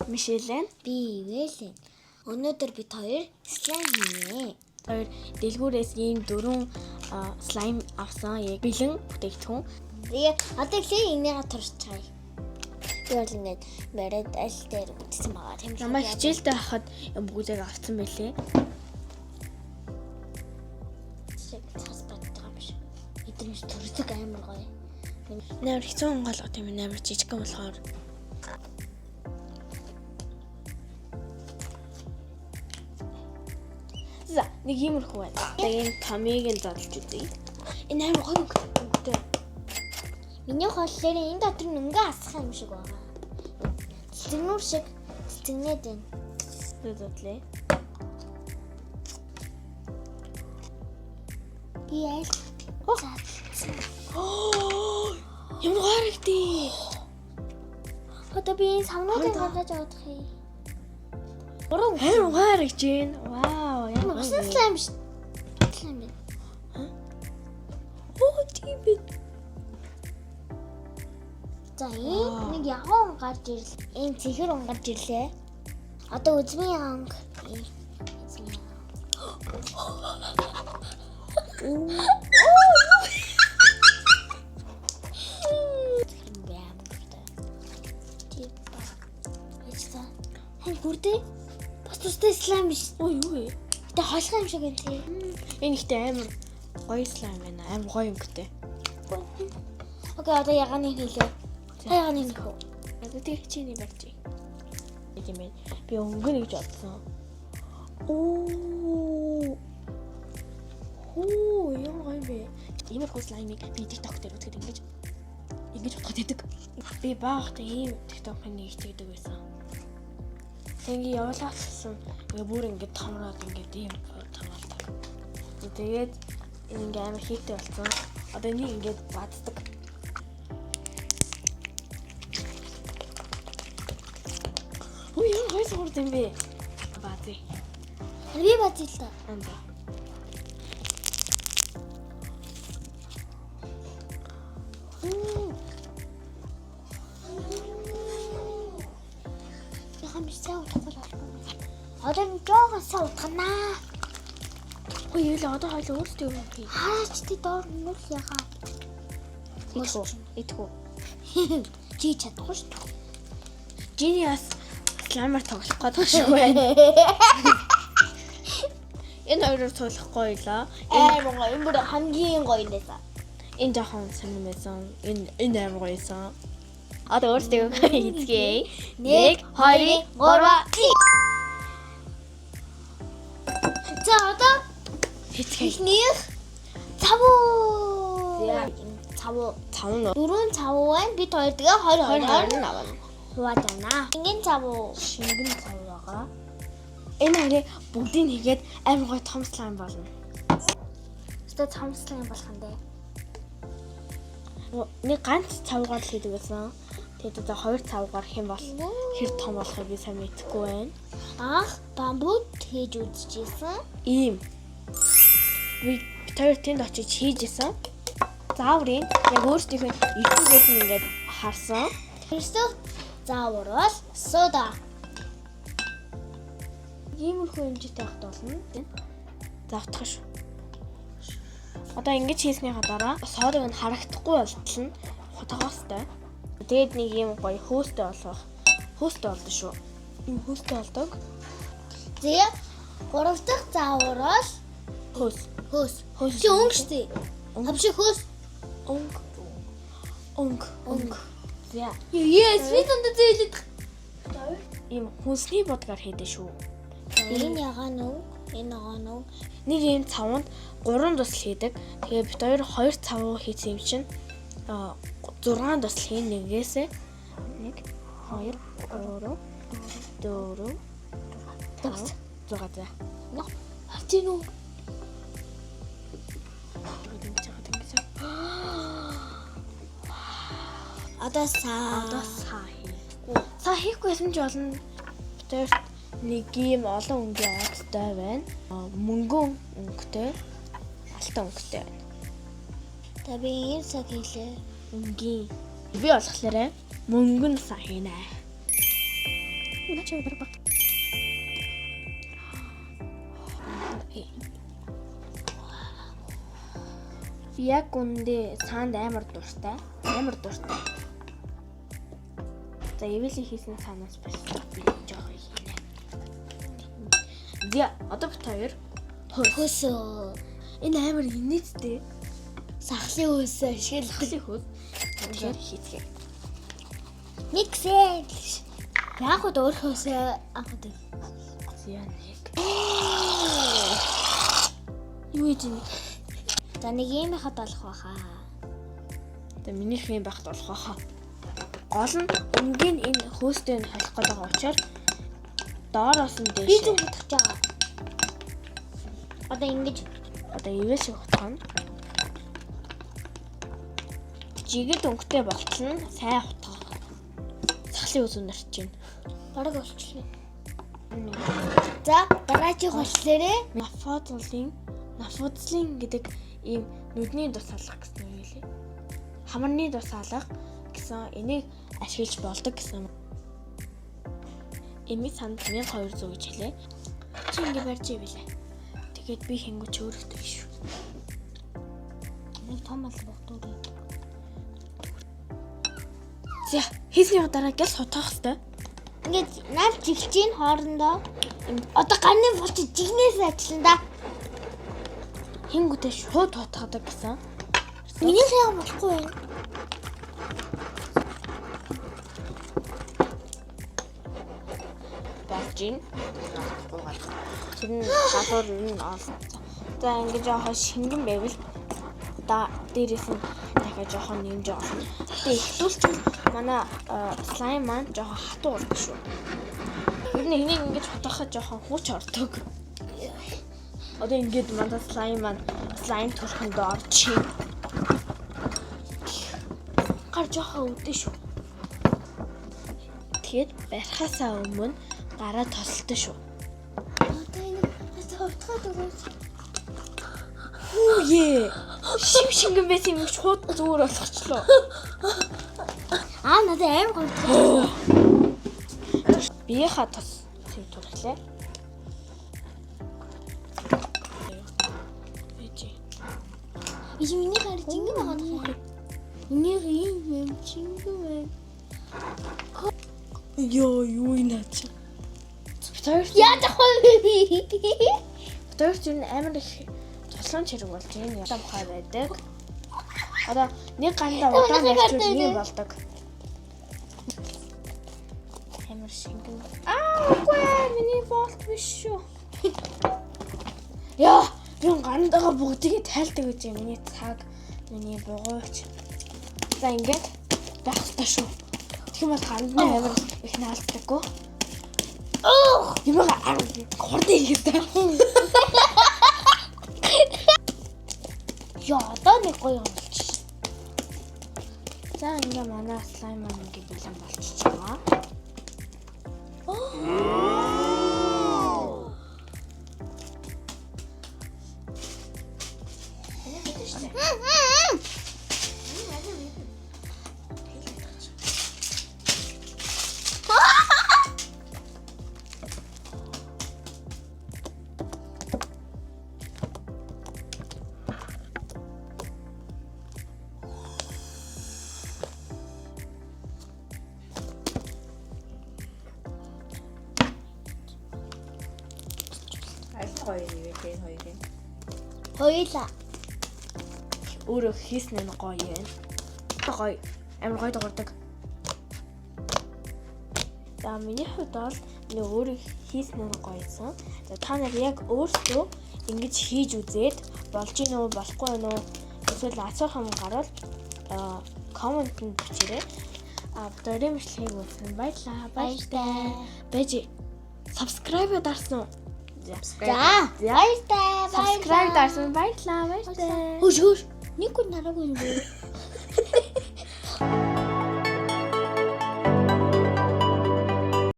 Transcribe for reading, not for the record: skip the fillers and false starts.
Мишелэн. Би Вэлэн. Өнөөдөр бид хоёр слайм хийнэ. Хоёр дэлгүүрээс ийм 4 слайм авсан. Яг бэлэн бүтээгдэхүүн. Тэгээ одоо ихлээр энэгээ туршчихъя. Би бол ингээд барайд аль дээр үтсэн байгаа. Тийм Намайг хичээлдээ хахад бүгдийг авсан байлээ. цаас баттгаа биш. Эднээс төрөг амар гоё. Нээр хэцүү онголго тийм амар жижигхан болохоор. За, нэг иймэрхүү байна. Тэгээд энэ камиг нь задлж үзье. Энэ амар гоё өнгөтэй. Миний хооллоор энэ дотор нүнгэ асах юм шиг байгаа. Цэцэгнүүр шиг цэцэгнээд байна. Задлээ. Би аль Юм гарагтай. одоо би энэ савнуудыг гаргаж авах юм. Харин гарагж гин. Вау, ямар Усан слайм биш. Слайм байна. Оо, тийм бэ. За энэ нэг явган гарч ирлээ. Энэ цэхэр он гарч ирлээ. Одоо үзмийн анг. Хүрдээ бас тустай слайм биш. Оо юу вэ? Тэ холгоо юм шиг энэ тий. Энэ ихтэй амар гоё слайм байна. Амар гоё өнгөтэй. Окей, одоо яганы хийлээ. Яганы нөхөө. Одоо тэр чиний барьж. Тийм ээ. Би өнгө гэж бодсон. Оо, ямар гоё бэ? Иймэрхүү слаймыг би TikTok дээр үзэхэд ингэж бодоход идэг. Би баахтай ийм TikTok-ын нэг хийдэг байсан. Тэнги явуулаасан. Ингээ бүр ингэ томроод ингэ ийм томроод. Тэгээд ингээ амар хийтэй болсон. Одоо энийг ингэ баддаг. Ой, ямар гоё сурд юм бэ? Баазээ. Би бацил та. Анда. Одоо нэг жоогоосаа утганаа. Ой, яла одоо хойлоо өөртөө юм хий. Хаач тий доор нүр яхаа. Итгэв. Чи чадахгүй шүү дээ. Genius слаймер тоглох гэдэг шиг байна. Энэ хоёроор тоглохгүй лаа. Амар гоё. Энэ бүр хамгийн гоё нээсэн. Энэ жоохон сонирмсан. Энэ амар гоёсан. Одоо өөртөө хийцгээе. 1 2 3 За одоо хийцгээе. эхнийх цавуу. Цавуу нь 4 цавуу байна. Бид хоёр тэгээ 20 авна. хувааж байна. Шингэн цавуу. Шингэн цав байгаа. Энэ хоёрыг бүгдийг хийгээд амар гоё том слайм болно. Өөртөө том слайм болох юм дээ. Нэг ганц цавгаар л хийдэг байсан. Тэгээд одоо 2 цавгаар хэм бол хэр том болохыг би сайн мэдэхгүй байна. Анх бамбууд хийж үзчихсэн. Ийм. Би тэр тэнд очиж хийжсэн. Зааврын яг өөртөө итгүүгээд ингээд харсан. Тэрсэх заавар бол сода. Иймэрхүү хэмжээтэй хат болно. Завтах шүү. Одоо ингэж хийснийхаа дараа содыг нь харагдахгүй болтол нь хутгаастай. Тэгээд нэг юм гоё хөөстэй болох. Хөөстэй болдоо шүү. Ийм хөөстэй болдог. Тэгээ 3 дахь заавар бол Хөөс. Чи өнгө штий. Хамшиг хөөс. Өнг. За. Yes, би тэнд зээлээд. Ийм хүнсний бодгаар хийдэ шүү. Энэ ягаа нүг, энэ ягаа нүг. Нэг ийм цавнд 3 тусал хийдэг. Тэгээ бид 2 цав хийсэн юм чинь 6 тусал хийн нэгээсээ 1 2 3 4 5 6 за. Хатин үү? Одоо саа хийхгүй. Саа хийхгүйсэн ч болно. Тэр нэг юм олон өнгийн онгоцтой байна. Мөнгөн өнгөтэй, алтан өнгөтэй байна. та би энэ цаг хийлээ. Өнгийн. Би болохоор мөнгөн саа хийнэ. Начаа барба. Яг үндэ санд амар дуртай. За ивэлийн хийсэн цаанаас бас би жоох хийнэ. Зя одоо бит хоёр Хөөсөө. энэ амар инээдтэй Сахлын хөөсөө ашиглах. хөөс тэгэхээр хийцгээ. Миксэл. Яг уу өөр хөөсөө анхад. Зя нэг. Юу ийж нэг. За нэг юм хад болох байхаа. Тэ минийх юм байх болох байхаа. Гол нь өнгийн энэ хөөстэй нь халих гэдэг учраас доороос нь Би дээш. зүг утгах жаа. Одоо ингэж Одоо ивэс утгах нь. Жигэд өнгөтэй болтол нь сайн утгах. Сахлын үс өнөрч чинь. бараг болчихлоо. За дараагийн хослээрээ нафузлын гэдэг ийм нүдний дус алгах гэсэн үг лээ. Хамарны дус алгах гэсэн энийг ашиглаж болдог гэсэн. Эми санд 1200 гэж хэлээ. Чи ингэ барьж ивэл. Тэгээд би хэнгүү ч өөрөхдөө шүү. нэг том албах дүү. За хийсний дараа гэл сутгах хэвээр. Ингээд наад жигчийн хоорондоо одоо гарны булч жигнээс ажиллана да. Хэнгүүтэй шууд тутгадаг гэсэн. Миний хаяа болохгүй байна. Бажин. Тэр нь гадуур нь олсон. За ингэж яхаа шингэн байвал да дээрээс нь дахиад жоохон нэмж олно. Тэгээ ихтүүлчихвэл манай слайм маань жоохон хатуу болдог шүү. Ер нь энийг ингэж хутгахад жоохон хүч ордог. Одоо ингэж манай слайм төрхөнд орчих. Гар жоохон өвдөн шүү. Тэгээд барихаасаа өмнө гараа тосолтой шүү. Одоо энэ товтгоод өгөөч. Үе. Шингэн байсан юм шууд зүгээр болгочлоо. Надад аим гомдсон. Биеха тос төвлөлээ. Иш миний гар жингэн байгаа тохиол. Миний юм жингэн байна. Юу наач. Яах вэ? Өтөрч энэ амар их цослон чирэг болж энэ ядам хай байдаг. Одоо нэг гандаа удаан ярьчвал нэг болдог. Амар шингэн. Үгүй миний болт биш шүү. Яа, би гандаага бүгдийг тайлдаг гэж юм. Миний цаг, миний бугууч. За ингээд байх хэрэгтэй шүү. Тэгэх юм бол гандны амар их наалддаггүй. Юмаа хорд ирэхтэй. Яа, одоо нэг гоё юм болчих. За ингээ манай слайм маань ингээ бэлэн болчихж байгаа. Гоё юм тийм хоёрын. Хоёлаа. Өөрөө хийснэ нь гоё юм. Гоё. Амар гоё дуурдаг. За миний хувьд бол нэг өөрөө хийснэ нь гоёсон. За та нар яг өөрсдөө ингэж хийж үзээд болж гин үү болохгүй байна уу? Эсвэл асуух юм гарвал комментэнд бичээрэй. Дөрөв мэдлэгийг үзсэн баярлалаа. Баяртай. Бэж subscribe дарсан уу? За, баяртай. Subscribe дарсан баярлалаа. Баяртай. Хөш. Нэг гүн нараагүй юм.